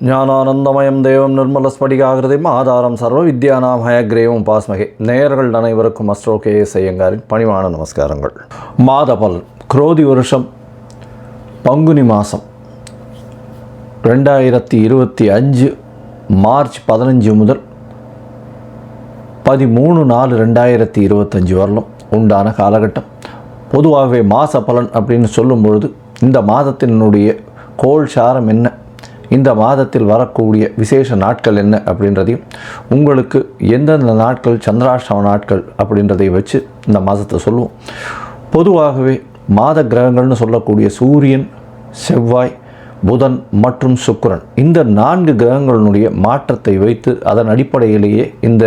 ஞானானந்தமயம் தேவம் நிர்மலஸ்படிகாகிருதிம் ஆதாரம் சர்வ வித்யானாம் ஹயக்ரேவம் பாஸ்மகே. நேயர்கள் அனைவருக்கும் அஸ்ட்ரோ KS ஐயங்காரின் பணிவான நமஸ்காரங்கள். மாதபல் குரோதி வருஷம் பங்குனி மாதம் 2025 மார்ச் 15 முதல் 13/4/2025 வரலும் உண்டான காலகட்டம். பொதுவாகவே மாத பலன் அப்படின்னு சொல்லும் பொழுது இந்த மாதத்தினுடைய கோள் சாரம் என்ன, இந்த மாதத்தில் வரக்கூடிய விசேஷ நாட்கள் என்ன அப்படின்றதையும், உங்களுக்கு எந்தெந்த நாட்கள் சந்திராஷ்டம நாட்கள் அப்படின்றதை வச்சு இந்த மாதத்தை சொல்லுவோம். பொதுவாகவே மாத கிரகங்கள்னு சொல்லக்கூடிய சூரியன், செவ்வாய், புதன் மற்றும் சுக்கிரன், இந்த 4 கிரகங்களுடைய மாற்றத்தை வைத்து அதன் அடிப்படையிலேயே இந்த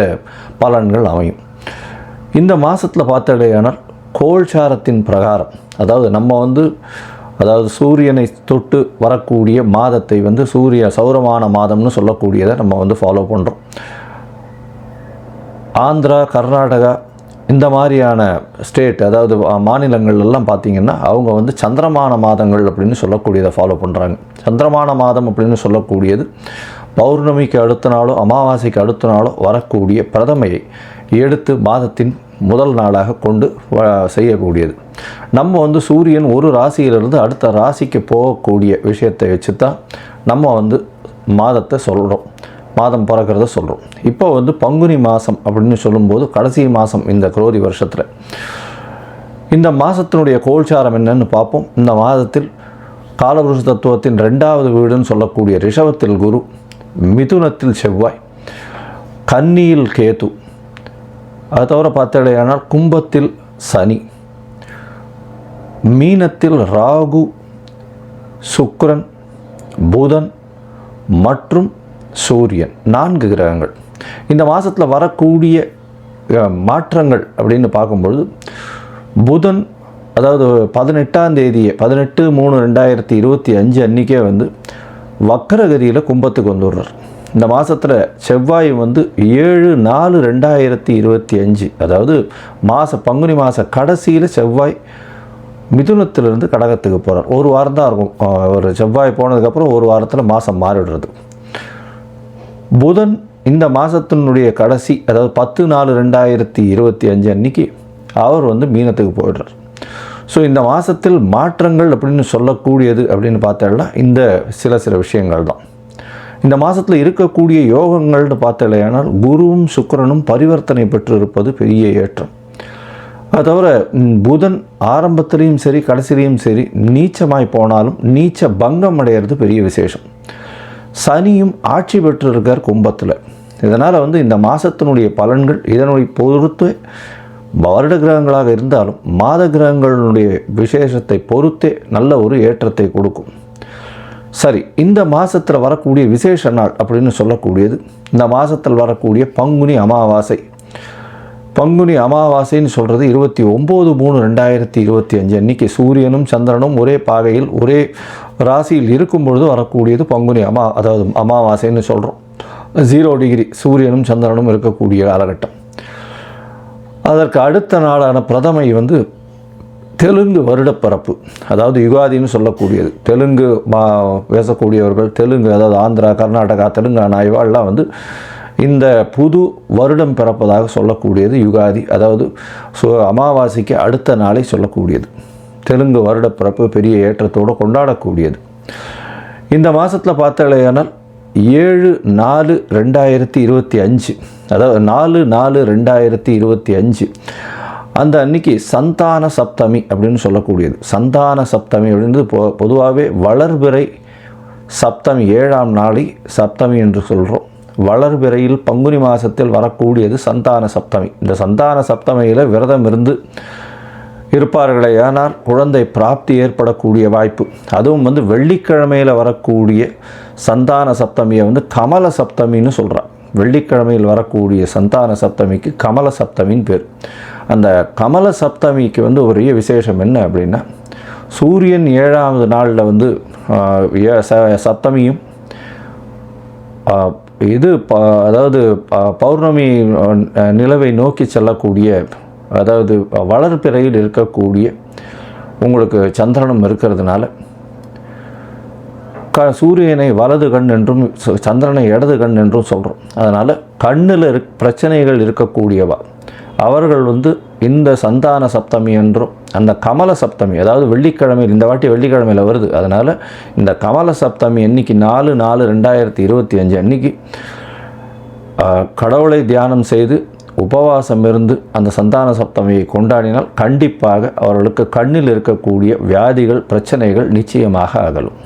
பலன்கள் அமையும். இந்த மாதத்தில் பார்த்தடையானால் கோள்சாரத்தின் பிரகாரம், அதாவது சூரியனை தொட்டு வரக்கூடிய மாதத்தை சௌரமான மாதம்னு சொல்லக்கூடியதை நம்ம ஃபாலோ பண்ணுறோம். ஆந்திரா, கர்நாடகா இந்த மாதிரியான ஸ்டேட், அதாவது மாநிலங்கள்லாம் பார்த்திங்கன்னா அவங்க சந்திரமான மாதங்கள் அப்படின்னு சொல்லக்கூடியதை ஃபாலோ பண்ணுறாங்க. சந்திரமான மாதம் அப்படின்னு சொல்லக்கூடியது பௌர்ணமிக்கு அடுத்த நாளோ அமாவாசைக்கு அடுத்த நாளோ வரக்கூடிய பிரதமையை எடுத்து மாதத்தின் முதல் நாளாக கொண்டு செய்யக்கூடியது. நம்ம சூரியன் ஒரு ராசியிலிருந்து அடுத்த ராசிக்கு போகக்கூடிய விஷயத்தை வச்சு தான் நம்ம மாதத்தை சொல்கிறோம், மாதம் பிறக்கிறத சொல்கிறோம். இப்போ பங்குனி மாதம் அப்படின்னு சொல்லும்போது கடைசி மாதம் இந்த குரோதி வருஷத்தில். இந்த மாதத்தினுடைய கோள்சாரம் என்னன்னு பார்ப்போம். இந்த மாதத்தில் காலபுருஷ தத்துவத்தின் 2வது வீடுன்னு சொல்லக்கூடிய ரிஷபத்தில் குரு, மிதுனத்தில் செவ்வாய், கன்னியில் கேது, அது தவிர பார்த்தடையானால் கும்பத்தில் சனி, மீனத்தில் ராகு, சுக்கிரன், புதன் மற்றும் சூரியன், 4 கிரகங்கள். இந்த மாதத்தில் வரக்கூடிய மாற்றங்கள் அப்படின்னு பார்க்கும்பொழுது புதன், அதாவது 18ஆம் தேதி 18/3/2025 அன்றைக்கே வக்கரகதியில் கும்பத்துக்கு வந்துடுறார். இந்த மாதத்தில் செவ்வாய் 7/4/2025, அதாவது பங்குனி மாத கடைசியில் செவ்வாய் மிதுனத்திலிருந்து கடகத்துக்கு போகிறார். ஒரு வாரம் தான் இருக்கும். ஒரு செவ்வாய் போனதுக்கப்புறம் ஒரு வாரத்தில் மாதம் மாறிடுறது. புதன் இந்த மாதத்தினுடைய கடைசி, அதாவது 10/4/2025 அன்றைக்கி அவர் மீனத்துக்கு போயிடுறார். ஸோ இந்த மாதத்தில் மாற்றங்கள் அப்படின்னு சொல்லக்கூடியது அப்படின்னு பார்த்தோம்னா இந்த சில விஷயங்கள் தான். இந்த மாதத்தில் இருக்கக்கூடிய யோகங்கள்னு பார்த்தலையானால் குருவும் சுக்கிரனும் பரிவர்த்தனை பெற்று இருப்பது பெரிய ஏற்றம். அது தவிர புதன் ஆரம்பத்திலையும் சரி கடைசிலையும் சரி நீச்சமாய் போனாலும் நீச்ச பங்கம் அடைகிறது பெரிய விசேஷம். சனியும் ஆட்சி பெற்று இருக்கார் கும்பத்தில். இதனால் இந்த மாதத்தினுடைய பலன்கள் இதனுடைய பொறுத்து வருட கிரகங்களாக இருந்தாலும் மாத கிரகங்களுடைய விசேஷத்தை பொறுத்தே நல்ல ஒரு ஏற்றத்தை கொடுக்கும். சரி, இந்த மாதத்தில் வரக்கூடிய விசேஷ நாள் அப்படின்னு சொல்லக்கூடியது இந்த மாதத்தில் வரக்கூடிய பங்குனி அமாவாசை. பங்குனி அமாவாசைன்னு சொல்கிறது 29/3/2025 அன்றைக்கி சூரியனும் சந்திரனும் ஒரே பாகையில் ஒரே ராசியில் இருக்கும் பொழுது வரக்கூடியது பங்குனி அதாவது அமாவாசைன்னு சொல்கிறோம். 0 டிகிரி சூரியனும் சந்திரனும் இருக்கக்கூடிய காலகட்டம். அதற்கு அடுத்த நாளான பிரதமை தெலுங்கு வருடப்பிறப்பு, அதாவது யுகாதின்னு சொல்லக்கூடியது. தெலுங்கு பேசக்கூடியவர்கள், தெலுங்கு அதாவது ஆந்திரா, கர்நாடகா, தெலுங்கானா இவாள்லாம் இந்த புது வருடம் பிறப்பதாக சொல்லக்கூடியது யுகாதி, அதாவது அமாவாசைக்கு அடுத்த நாளை சொல்லக்கூடியது. தெலுங்கு வருடப்பிறப்பு பெரிய ஏற்றத்தோடு கொண்டாடக்கூடியது. இந்த மாதத்தில் பார்த்தாலேயானால் 7/4/2025, அதாவது 4/4/2025 அந்த அன்னைக்கு சந்தான சப்தமி அப்படின்னு சொல்லக்கூடியது. சந்தான சப்தமி அப்படின்றது பொதுவாகவே வளர்பிறை சப்தமி, 7ஆம் நாளை சப்தமி என்று சொல்கிறோம். வளர்பிறையில் பங்குனி மாதத்தில் வரக்கூடியது சந்தான சப்தமி. இந்த சந்தான சப்தமியில் விரதம் இருந்து இருப்பார்களே ஆனால் குழந்தை பிராப்தி ஏற்படக்கூடிய வாய்ப்பு. அதுவும் வெள்ளிக்கிழமையில் வரக்கூடிய சந்தான சப்தமியை கமல சப்தமின்னு சொல்கிறார். வெள்ளிக்கிழமையில் வரக்கூடிய சந்தான சப்தமிக்கு கமல சப்தமின்னு பேர். அந்த கமல சப்தமிக்கு ஒரே விசேஷம் என்ன அப்படின்னா, சூரியன் 7ஆவது நாளில் சப்தமியும் அதாவது பௌர்ணமி நிலவை நோக்கி செல்லக்கூடிய, அதாவது வளர்பிறையில் இருக்கக்கூடிய உங்களுக்கு சந்திரனும் இருக்கிறதுனால சூரியனை வலது கண் என்றும் சந்திரனை இடது கண் என்றும் சொல்கிறோம். அதனால் கண்ணில் பிரச்சனைகள் இருக்கக்கூடியவா அவர்கள் இந்த சந்தான சப்தமி என்றும் அந்த கமல சப்தமி, அதாவது வெள்ளிக்கிழமையில், இந்த வாட்டி வெள்ளிக்கிழமையில் வருது. அதனால் இந்த கமல சப்தமி அன்னைக்கு 4/4/2025 அன்னைக்கு கடவுளை தியானம் செய்து உபவாசம் இருந்து அந்த சந்தான சப்தமியை கொண்டாடினால் கண்டிப்பாக அவர்களுக்கு கண்ணில் இருக்கக்கூடிய வியாதிகள் பிரச்சனைகள் நிச்சயமாக அகலும்.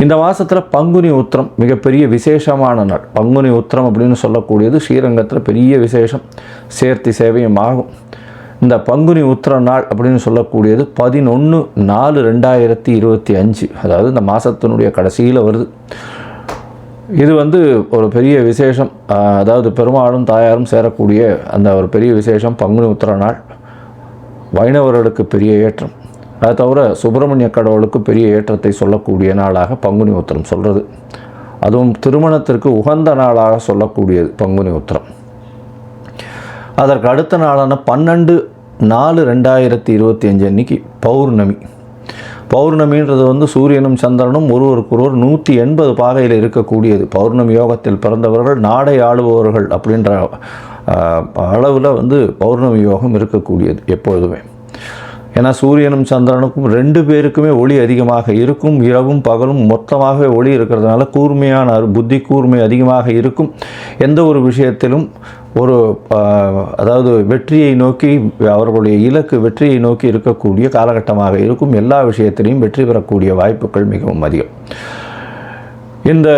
இந்த மாதத்தில் பங்குனி உத்திரம் மிகப்பெரிய விசேஷமான நாள். பங்குனி உத்திரம் அப்படின்னு சொல்லக்கூடியது ஸ்ரீரங்கத்தில் பெரிய விசேஷம், சேர்த்தி சேவையும் ஆகும். இந்த பங்குனி உத்திர நாள் அப்படின்னு சொல்லக்கூடியது 11/4/2025, அதாவது இந்த மாதத்தினுடைய கடைசியில் வருது. இது ஒரு பெரிய விசேஷம், அதாவது பெருமாளும் தாயாரும் சேரக்கூடிய அந்த ஒரு பெரிய விசேஷம் பங்குனி உத்திர நாள். வைணவர்களுக்கு பெரிய ஏற்றம், அதை தவிர சுப்பிரமணிய கடவுளுக்கு பெரிய ஏற்றத்தை சொல்லக்கூடிய நாளாக பங்குனி உத்திரம் சொல்கிறது. அதுவும் திருமணத்திற்கு உகந்த நாளாக சொல்லக்கூடியது பங்குனி உத்திரம். அதற்கு அடுத்த நாளான 12/4/2025 அன்னைக்கு பௌர்ணமி. பௌர்ணமின்றது சூரியனும் சந்திரனும் ஒருவருக்கொருவர் 180 பாகையில் இருக்கக்கூடியது. பௌர்ணமி யோகத்தில் பிறந்தவர்கள் நாடை ஆளுபவர்கள் அப்படின்ற அளவில் பௌர்ணமி யோகம் இருக்கக்கூடியது எப்பொழுதுமே. ஏன்னா சூரியனும் சந்திரனுக்கும் 2 பேருக்குமே ஒளி அதிகமாக இருக்கும். இரவும் பகலும் மொத்தமாகவே ஒளி இருக்கிறதுனால கூர்மையான புத்தி கூர்மை அதிகமாக இருக்கும். எந்த ஒரு விஷயத்திலும் அதாவது வெற்றியை நோக்கி, அவர்களுடைய இலக்கு வெற்றியை நோக்கி இருக்கக்கூடிய காலகட்டமாக இருக்கும். எல்லா விஷயத்திலையும் வெற்றி பெறக்கூடிய வாய்ப்புகள் மிகவும் அதிகம். இந்த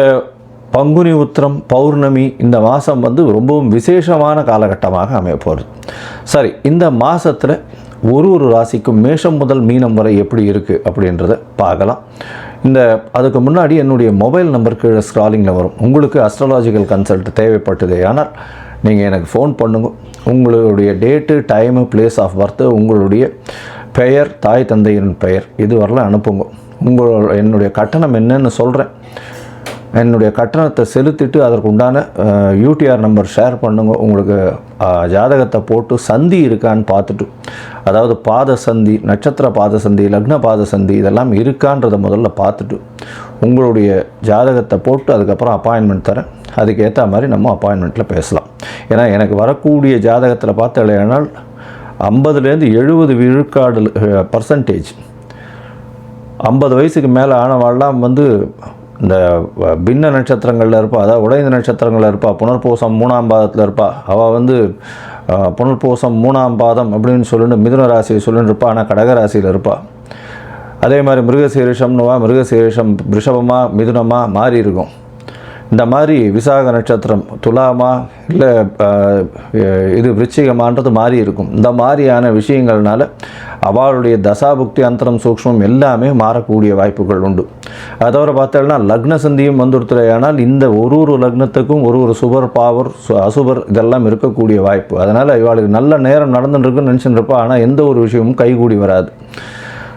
பங்குனி உத்திரம் பௌர்ணமி இந்த மாதம் ரொம்பவும் விசேஷமான காலகட்டமாக அமையப்போகுது. சரி, இந்த மாதத்தில் ஒரு ராசிக்கும் மேஷம் முதல் மீனம் வரை எப்படி இருக்குது அப்படின்றத பார்க்கலாம். அதுக்கு முன்னாடி என்னுடைய மொபைல் நம்பர் கீழே ஸ்க்ராலிங்கில் வரும். உங்களுக்கு அஸ்ட்ராலாஜிக்கல் கன்சல்ட் தேவைப்பட்டதே ஆனால் நீங்கள் எனக்கு ஃபோன் பண்ணுங்க. உங்களுடைய date, time, place of birth, உங்களுடைய பெயர், தாய் தந்தையின் பெயர் இது வரலாம் அனுப்புங்க. என்னுடைய கட்டணம் என்னன்னு சொல்கிறேன். என்னுடைய கட்டணத்தை செலுத்திட்டு அதற்கு உண்டான யூடிஆர் நம்பர் ஷேர் பண்ணுங்க. உங்களுக்கு ஜாதகத்தை போட்டு சந்தி இருக்கான்னு பார்த்துட்டு, அதாவது பாத சந்தி, நட்சத்திர பாத சந்தி, லக்ன பாத சந்தி இதெல்லாம் இருக்கான்றதை முதல்ல பார்த்துட்டு உங்களுடைய ஜாதகத்தை போட்டு அதுக்கப்புறம் அப்பாயின்மெண்ட் தரேன். அதுக்கேற்ற மாதிரி நம்ம அப்பாயின்மெண்ட்டில் பேசலாம். ஏன்னா எனக்கு வரக்கூடிய ஜாதகத்தில் பார்த்தாலேனால் 50-70 விழுக்காடு பர்சன்டேஜ் 50 வயசுக்கு மேலே ஆனவாள்லாம் இந்த பின்ன நட்சத்திரங்களில் இருப்பா, அதாவது உடைந்த நட்சத்திரங்களில் இருப்பா, புனர்பூசம் 3ஆம் பாதத்தில் இருப்பா. அவள் புனர்பூசம் 3ஆம் பாதம் அப்படின்னு சொல்லிட்டு மிதுன ராசியை சொல்லிட்டு இருப்பா, ஆனால் கடகராசியில் இருப்பாள். அதே மாதிரி மிருகசீரிஷம்னுவா, மிருகசீரிஷம் ரிஷபமாக மிதுனமாக மாறி இருக்கும். இந்த மாதிரி விசாக நட்சத்திரம் துலாமா இல்லை இது விருச்சிகமான்றது மாறி இருக்கும். இந்த மாதிரியான விஷயங்கள்னால அவளுடைய தசாபுக்தி அந்தரம் சூக்ஷ்மம் எல்லாமே மாறக்கூடிய வாய்ப்புகள் உண்டு. அதை தவிர பார்த்தோம்னா லக்ன சந்தியும் வந்துடுத்துறையானால் இந்த ஒரு லக்னத்துக்கும் ஒரு சுபர் பாவர் அசுபர் இதெல்லாம் இருக்கக்கூடிய வாய்ப்பு. அதனால் இவளுக்கு நல்ல நேரம் நடந்துட்டுருக்குன்னு நினச்சிட்டு இருப்பா, ஆனால் எந்த ஒரு விஷயமும் கைகூடி வராது.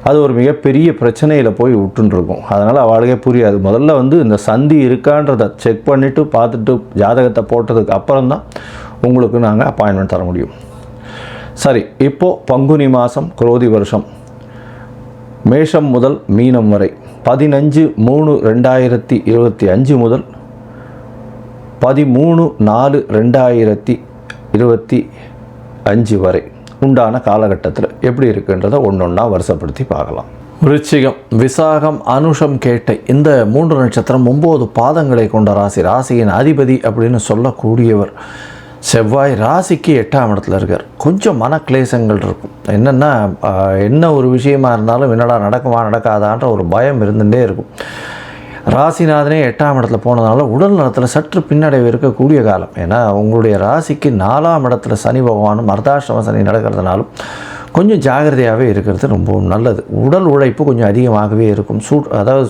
அது ஒரு மிகப்பெரிய பிரச்சனையில் போய் விட்டுருக்கும். அதனால் அவளுக்கே புரியாது. முதல்ல இந்த சந்தி இருக்கான்றதை செக் பண்ணிவிட்டு பார்த்துட்டு ஜாதகத்தை போட்டதுக்கு அப்புறம்தான் உங்களுக்கு நாங்கள் அப்பாயின்மெண்ட் தர முடியும். சரி, இப்போது பங்குனி மாதம் குரோதி வருஷம் மேஷம் முதல் மீனம் வரை 15/3/2025 முதல் 13/4/2025 வரை உண்டான காலகட்டத்தில் எப்படி இருக்குன்றதை ஒன்றொன்னா வருஷப்படுத்தி பார்க்கலாம். விருச்சிகம், விசாகம், அனுஷம், கேட்டை இந்த 3 நட்சத்திரம் 9 பாதங்களை கொண்ட ராசி. ராசியின் அதிபதி அப்படின்னு சொல்லக்கூடியவர் செவ்வாய். ராசிக்கு 8ஆம் இடத்துல இருக்கார். கொஞ்சம் மனக்லேசங்கள் இருக்கும். என்னென்னா என்ன ஒரு விஷயமா இருந்தாலும் என்னடா நடக்குமா நடக்காதான்ற ஒரு பயம் இருந்துகிட்டே இருக்கும். ராசிநாதனே 8ஆம் இடத்துல போனதுனால உடல் நலத்தில் சற்று பின்னடைவு இருக்கக்கூடிய காலம். ஏன்னா உங்களுடைய ராசிக்கு 4ஆம் இடத்துல சனி பகவானும் அர்த்தாஷ்டம சனி நடக்கிறதுனாலும் கொஞ்சம் ஜாகிரதையாகவே இருக்கிறது ரொம்பவும் நல்லது. உடல் உழைப்பு கொஞ்சம் அதிகமாகவே இருக்கும். அதாவது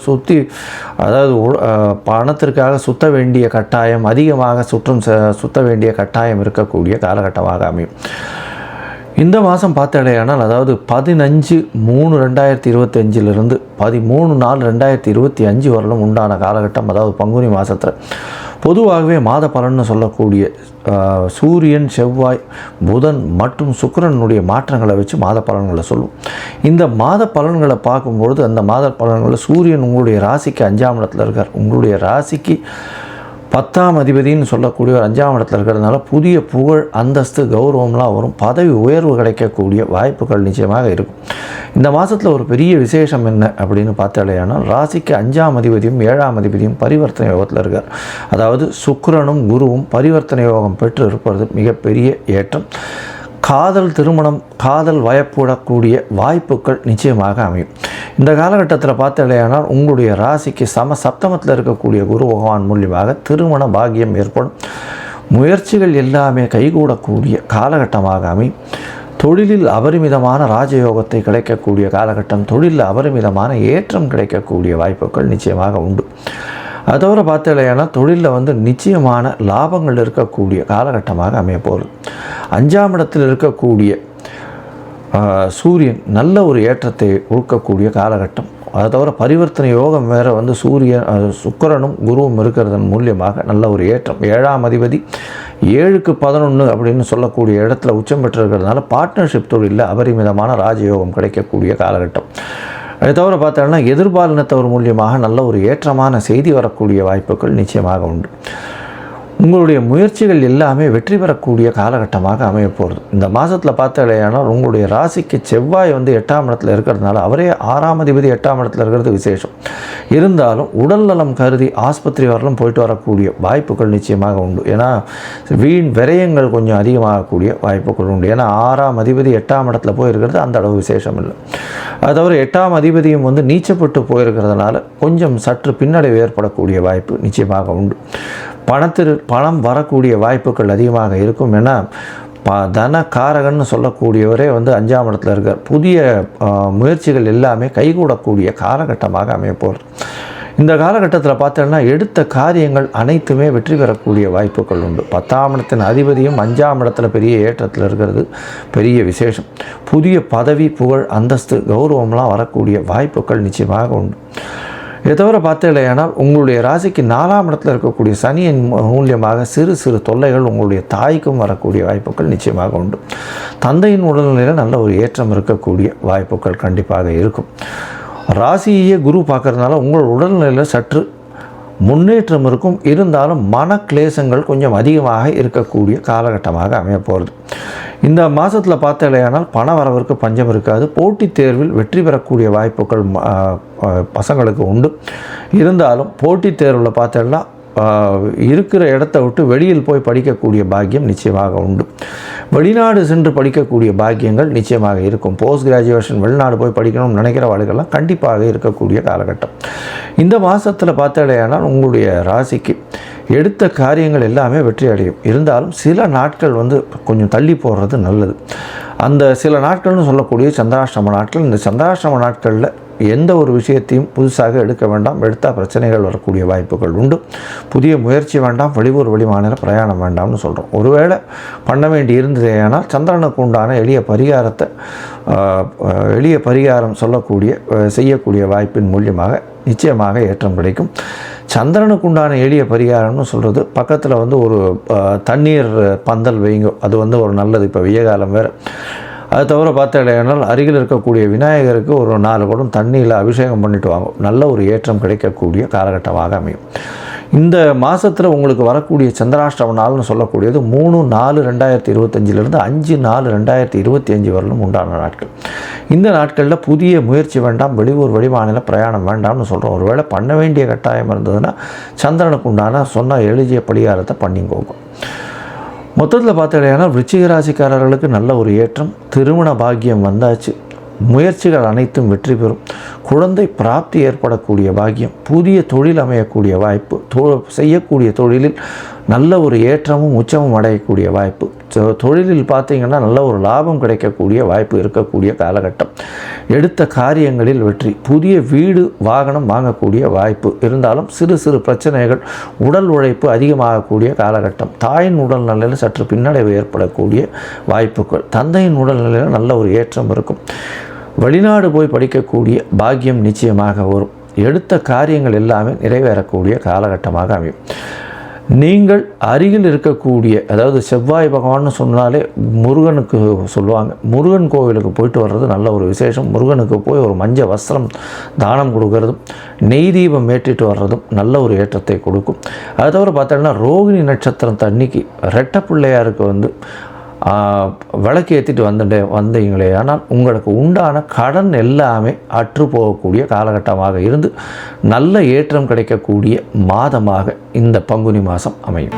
பணத்திற்காக சுத்த வேண்டிய கட்டாயம், அதிகமாக சுத்த வேண்டிய கட்டாயம் இருக்கக்கூடிய காலகட்டமாக அமையும். இந்த மாதம் பார்த்தாலேயானால் அதாவது 15/3/2025 13/4/2025 வரலும் உண்டான காலகட்டம். அதாவது பங்குனி மாதத்தில் பொதுவாகவே மாத பலன்னு சொல்லக்கூடிய சூரியன், செவ்வாய், புதன் மற்றும் சுக்கிரனுடைய மாற்றங்களை வச்சு மாத பலன்களை சொல்லுவோம். இந்த மாத பலன்களை பார்க்கும்பொழுது அந்த மாத பலன்களில் சூரியன் உங்களுடைய ராசிக்கு 5ஆம் இடத்துல இருக்கார். உங்களுடைய ராசிக்கு 10ஆம் அதிபதினு சொல்லக்கூடிய ஒரு 5ஆம் இடத்துல இருக்கிறதுனால புதிய புகழ், அந்தஸ்து, கௌரவம்லாம் வரும். பதவி உயர்வு கிடைக்கக்கூடிய வாய்ப்புகள் நிச்சயமாக இருக்கும். இந்த மாதத்தில் ஒரு பெரிய விசேஷம் என்ன அப்படின்னு பார்த்தாலேயானால், ராசிக்கு 5ஆம் அதிபதியும் 7ஆம் அதிபதியும் பரிவர்த்தனை யோகத்தில் இருக்கார். அதாவது சுக்கிரனும் குருவும் பரிவர்த்தனை யோகம் பெற்று இருப்பது மிகப்பெரிய ஏற்றம். காதல், திருமணம், காதல் வயப்படக்கூடிய வாய்ப்புகள் நிச்சயமாக அமையும். இந்த காலகட்டத்தில் பார்த்தாலேயானால் உங்களுடைய ராசிக்கு சப்தமத்தில் இருக்கக்கூடிய குரு பகவான் மூலியமாக திருமண பாக்கியம் ஏற்படும். முயற்சிகள் எல்லாமே கைகூடக்கூடிய காலகட்டமாக அமையும். தொழிலில் அபரிமிதமான ராஜயோகத்தை கிடைக்கக்கூடிய காலகட்டம், தொழிலில் அபரிமிதமான ஏற்றம் கிடைக்கக்கூடிய வாய்ப்புகள் நிச்சயமாக உண்டு. அது தவிர பார்த்தாலேயானா தொழிலில் நிச்சயமான லாபங்கள் இருக்கக்கூடிய காலகட்டமாக அமைய போகிறது. 5ஆம் இடத்தில் இருக்கக்கூடிய சூரியன் நல்ல ஒரு ஏற்றத்தை கொடுக்கக்கூடிய காலகட்டம். அதை தவிர பரிவர்த்தனை யோகம் வேறு சூரியன், சுக்கிரனும் குருவும் இருக்கிறதன் மூலியமாக நல்ல ஒரு ஏற்றம். 7ஆம் அதிபதி 7க்கு 11 அப்படின்னு சொல்லக்கூடிய இடத்துல உச்சம் பெற்றிருக்கிறதுனால பார்ட்னர்ஷிப் தொழிலில் அபரிமிதமான ராஜயோகம் கிடைக்கக்கூடிய காலகட்டம். அதை தவிர பார்த்தோம்னா எதிர்பாலினத்தவர் மூலியமாக நல்ல ஒரு ஏற்றமான செய்தி வரக்கூடிய வாய்ப்புகள் நிச்சயமாக உண்டு. உங்களுடைய முயற்சிகள் எல்லாமே வெற்றி பெறக்கூடிய காலகட்டமாக அமைய போகிறது. இந்த மாதத்தில் பார்த்தாலேயானால் உங்களுடைய ராசிக்கு செவ்வாய் 8ஆம் இடத்துல இருக்கிறதுனால, அவரே 6ஆம் அதிபதி 8ஆம் இடத்துல இருக்கிறது விசேஷம். இருந்தாலும் உடல் நலம் கருதி ஆஸ்பத்திரி வரலும் போயிட்டு வரக்கூடிய வாய்ப்புகள் நிச்சயமாக உண்டு. ஏன்னா வீண் விரயங்கள் கொஞ்சம் அதிகமாகக்கூடிய வாய்ப்புகள் உண்டு. ஏன்னா 6ஆம் அதிபதி 8ஆம் இடத்துல போயிருக்கிறது அந்த அளவு விசேஷம் இல்லை. அது தவிர 8ஆம் அதிபதியும் நீச்சப்பட்டு போயிருக்கிறதுனால கொஞ்சம் சற்று பின்னடைவு ஏற்படக்கூடிய வாய்ப்பு நிச்சயமாக உண்டு. பணம் வரக்கூடிய வாய்ப்புகள் அதிகமாக இருக்கும். ஏன்னா தன காரகன்னு சொல்லக்கூடியவரே 5ஆம் இடத்துல இருக்கார். புதிய முயற்சிகள் எல்லாமே கைகூடக்கூடிய காலகட்டமாக அமைய போகிறது. இந்த காலகட்டத்தில் பார்த்தோம்னா எடுத்த காரியங்கள் அனைத்துமே வெற்றி பெறக்கூடிய வாய்ப்புகள் உண்டு. 10ஆம் இடத்தின் அதிபதியும் 5ஆம் இடத்துல பெரிய ஏற்றத்தில் இருக்கிறது பெரிய விசேஷம். புதிய பதவி, புகழ், அந்தஸ்து, கௌரவம்லாம் வரக்கூடிய வாய்ப்புகள் நிச்சயமாக உண்டு. இதை தவிர பார்த்தீங்களேனால் உங்களுடைய ராசிக்கு 4ஆம் இடத்துல இருக்கக்கூடிய சனியின் மூலியமாக சிறு சிறு தொல்லைகள் உங்களுடைய தாய்க்கும் வரக்கூடிய வாய்ப்புகள் நிச்சயமாக உண்டு. தந்தையின் உடல்நிலையில் நல்ல ஒரு ஏற்றம் இருக்கக்கூடிய வாய்ப்புகள் கண்டிப்பாக இருக்கும். ராசியே குரு பார்க்கறதுனால உங்கள் உடல்நிலையில் சற்று முன்னேற்றம் இருக்கும். இருந்தாலும் மன கிளேசங்கள் கொஞ்சம் அதிகமாக இருக்கக்கூடிய காலகட்டமாக அமைய போகிறது. இந்த மாதத்தில் பார்த்தாலேயானால் பண வரவிற்கு பஞ்சம் இருக்காது. போட்டித் தேர்வில் வெற்றி பெறக்கூடிய வாய்ப்புகள் பசங்களுக்கு உண்டு. இருந்தாலும் போட்டித் தேர்வில் பார்த்தோம்னா இருக்கிற இடத்த விட்டு வெளியில் போய் படிக்கக்கூடிய பாக்கியம் நிச்சயமாக உண்டு. வெளிநாடு சென்று படிக்கக்கூடிய பாக்கியங்கள் நிச்சயமாக இருக்கும். போஸ்ட் கிராஜுவேஷன் வெளிநாடு போய் படிக்கணும்னு நினைக்கிற வாழ்க்கெல்லாம் கண்டிப்பாக இருக்கக்கூடிய காலகட்டம். இந்த மாதத்தில் பார்த்தாலேயானால் உங்களுடைய ராசிக்கு எடுத்த காரியங்கள் எல்லாமே வெற்றி அடையும். இருந்தாலும் சில நாட்கள் கொஞ்சம் தள்ளி போடுறது நல்லது. அந்த சில நாட்கள்னு சொல்லக்கூடிய சந்திராஷ்டம நாட்கள். இந்த சந்திராஷ்டம நாட்களில் எந்த ஒரு விஷயத்தையும் புதுசாக எடுக்க வேண்டாம். எடுத்தால் பிரச்சனைகள் வரக்கூடிய வாய்ப்புகள் உண்டு. புதிய முயற்சி வேண்டாம். வெளியூர் வெளிமாநில பிரயாணம் வேண்டாம்னு சொல்கிறோம். ஒருவேளை பண்ண வேண்டி இருந்ததேனால் சந்திரனுக்கு உண்டான எளிய பரிகாரம் செய்யக்கூடிய வாய்ப்பின் மூலியமாக நிச்சயமாக ஏற்றம் கிடைக்கும். சந்திரனுக்கு உண்டான எளிய பரிகாரம்னு சொல்கிறது பக்கத்தில் ஒரு தண்ணீர் பந்தல் வைங்க. அது ஒரு நல்லது. இப்போ வெய்ய காலம் வேறு. அது தவிர பார்த்தாலேனால் அருகில் இருக்கக்கூடிய விநாயகருக்கு ஒரு 4 குடம் தண்ணியில் அபிஷேகம் பண்ணிட்டு வாங்க. நல்ல ஒரு ஏற்றம் கிடைக்கக்கூடிய காலகட்டமாக அமையும். இந்த மாதத்தில் உங்களுக்கு வரக்கூடிய சந்திராஷ்டம நாள்னு சொல்லக்கூடியது 3/4/2025 5/4/2025 வரலும் உண்டான நாட்கள். இந்த நாட்களில் புதிய முயற்சி வேண்டாம். வெளியூர் வெளிமாநில பிரயாணம் வேண்டாம்னு சொல்கிறோம். ஒருவேளை பண்ண வேண்டிய கட்டாயம் இருந்ததுன்னா சந்திரனுக்கு உண்டான சொன்ன எளிய பரிகாரத்தை பண்ணிக்கோங்க. மொத்தத்தில் பார்த்தீங்கன்னா விருச்சிக ராசிக்காரர்களுக்கு நல்ல ஒரு ஏற்றம். திருமண பாக்கியம் வந்தாச்சு. முயற்சிகள் அனைத்தும் வெற்றி பெறும். குழந்தை பிராப்தி ஏற்படக்கூடிய பாக்கியம். புதிய தொழில் அமையக்கூடிய வாய்ப்பு. செய்யக்கூடிய தொழிலில் நல்ல ஒரு ஏற்றமும் உச்சமும் அடையக்கூடிய வாய்ப்பு. தொழிலில் பார்த்தீங்கன்னா நல்ல ஒரு லாபம் கிடைக்கக்கூடிய வாய்ப்பு இருக்கக்கூடிய காலகட்டம். எடுத்த காரியங்களில் வெற்றி. புதிய வீடு வாகனம் வாங்கக்கூடிய வாய்ப்பு. இருந்தாலும் சிறு சிறு பிரச்சனைகள், உடல் உழைப்பு அதிகமாகக்கூடிய காலகட்டம். தாயின் உடல்நிலையில் சற்று பின்னடைவு ஏற்படக்கூடிய வாய்ப்புகள். தந்தையின் உடல்நிலையில் நல்ல ஒரு ஏற்றம் இருக்கும். வெளிநாடு போய் படிக்கக்கூடிய பாக்கியம் நிச்சயமாக வரும். எடுத்த காரியங்கள் எல்லாமே நிறைவேறக்கூடிய காலகட்டமாக அமையும். நீங்கள் அருகில் இருக்கக்கூடிய, அதாவது செவ்வாய் பகவான்னு சொன்னாலே முருகனுக்கு சொல்லுவாங்க, முருகன் கோவிலுக்கு போயிட்டு வர்றது நல்ல ஒரு விசேஷம். முருகனுக்கு போய் ஒரு மஞ்சள் வஸ்திரம் தானம் கொடுக்கறதும் நெய் தீபம் ஏற்றிட்டு வர்றதும் நல்ல ஒரு ஏற்றத்தை கொடுக்கும். அதை தவிர பார்த்தோம்னா ரோகிணி நட்சத்திரம் தண்ணிக்கு ரெட்டை பிள்ளையாருக்கு விளக்கு ஏற்றிட்டு வந்தீங்களே ஆனால் உங்களுக்கு உண்டான கடன் எல்லாமே அற்று போகக்கூடிய காலகட்டமாக இருந்து நல்ல ஏற்றம் கிடைக்கக்கூடிய மாதமாக இந்த பங்குனி மாதம் அமையும்.